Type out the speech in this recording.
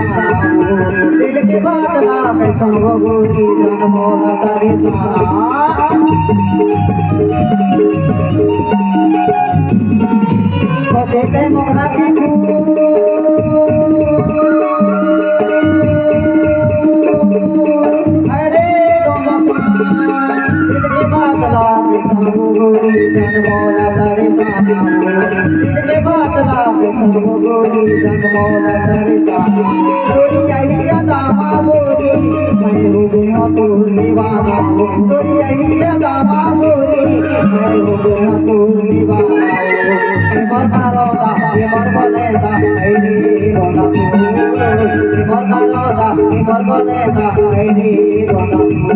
दिल के बादला कैसन हो गोरी जन मोला तारी बसे मोरा के अरे दिल के बादला कैसन हो गोरी जन मोला तारी दिल के बादला कैसन हो गोरी जन मोला तारी गोरी आई दामा गोरी मैं हो गया तो दीवाना गोरी आई दामा गोरी मैं हो गया तो दीवाना मरता रोदा ये मर बनेगा ऐनी रोना मरता रोदा ये मर बनेगा ऐनी रोना